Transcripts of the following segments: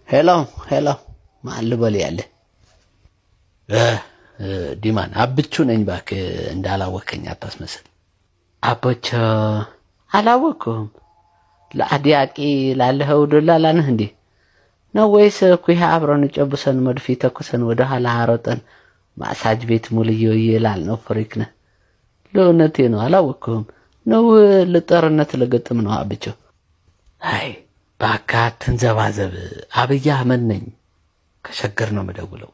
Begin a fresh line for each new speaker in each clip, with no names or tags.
ሄሎ ሄሎ ማን ልበል ያለ ዲማን አብቹ ነኝ እባክህ እንዳላወቀኝ አታስመስል። አቦቻ አላወኩም ለአዲያቂ ላለኸው ዶላላ ነህ እንዴ ነው ወይስ ኩይ አብረን ጨብሰን መድፊ ተኩሰን ወደ ኋላ አሮጠን ማሳጅ ቤት ሙልዮ ይላል ነው ፍሪክነ ለእውነቴ ነው አላወኩም ነው ለጠርነት ለገጥም ነው አብቹ አይ ባካ ትንዘባዘብ አብይ አህመድ ነኝ ከሸገር ነው መደውለው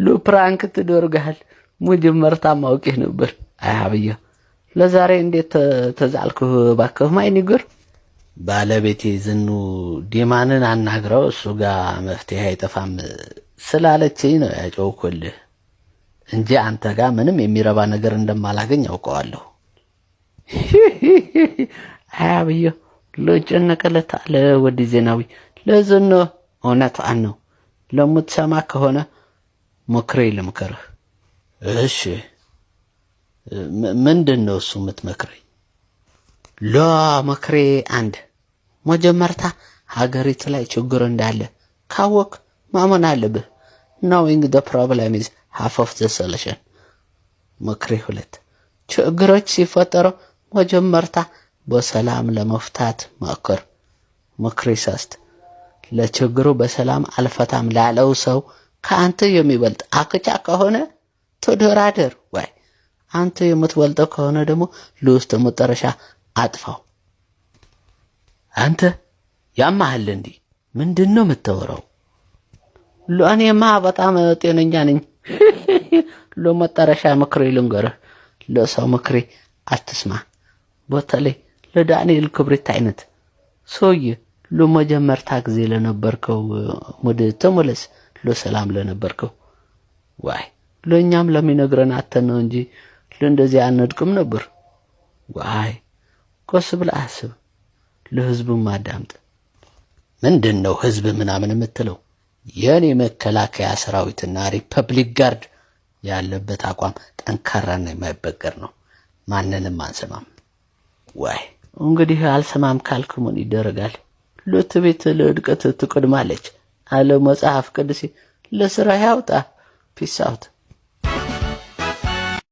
ሉፕራንክ ትደርጋል ሙጅመርታ ማውቂህ ነበር አይ አብይ ለዛሬ እንዴት ተዛልኩ ባከህ ማይ ንገር ባለቤቴ ዝኑ ዲማንን አናግረው እሱ ጋር መፍትሄ አይጠፋም ስላለችኝ ነው ያጨውኩልህ እንጂ አንተ ጋር ምንም የሚረባ ነገር እንደማላገኝ አውቀዋለሁ አብይ ለጨነቀለት አለ ወዲ ዜናዊ ለዝኑ እውነት ነው ለምትሰማ ከሆነ ምክሬ ልምከርህ እሺ ምንድነው እሱ የምትመክረኝ ለምክሬ አንድ መጀመርታ ሀገሪቱ ላይ ችግር እንዳለ ካወቅ ማመን አለብህ knowing the problem is half of the solution ምክሬ ሁለት ችግሮች ሲፈጠሩ መጀመርታ በሰላም ለመፍታት ማከር ምክሬ ሶስት ለችግሩ በሰላም አልፈታም ላለው ሰው ካንተ የሚበልጥ አቅጫ ከሆነ ተደራደር ወይ አንተ የምትበልጠው ከሆነ ደግሞ ለውስጥ መጨረሻ አጥፋው አንተ ያማህል እንዴ ምንድነው የምትወራው ለእኔማ በጣም ጤነኛ ነኝ ለመጨረሻ ምክሬ ልንገርህ ለሰው ምክሬ አትስማ በተለይ ለዳንኤል ክብሪት አይነት ሰውዬ ለመጀመርታ ጊዜ ለነበርከው ወደ ተመለስ ለሰላም ለነበርከው ዋይ ለኛም ለሚነግረን አተነው እንጂ ለእንደዚህ አንድቅም ነበር ዋይ ኮስብል አስብ ለህዝቡ ማዳምጥ ምንድነው ህዝብ ምናምን የምትለው የኔ መከላከያ ሰራዊትና ሪፐብሊክ ጋርድ ያለበት አቋም ጠንካራና የማይበገር ነው ማንንም አንሰማም ዋይ እንግዲህ አልሰማም ካልኩ ምን ይደረጋል ለትቤት ለድቀት ትቀድማለች አለ መጽሐፍ ቅዱስ ለሥራ ያውጣ ፒስ አውት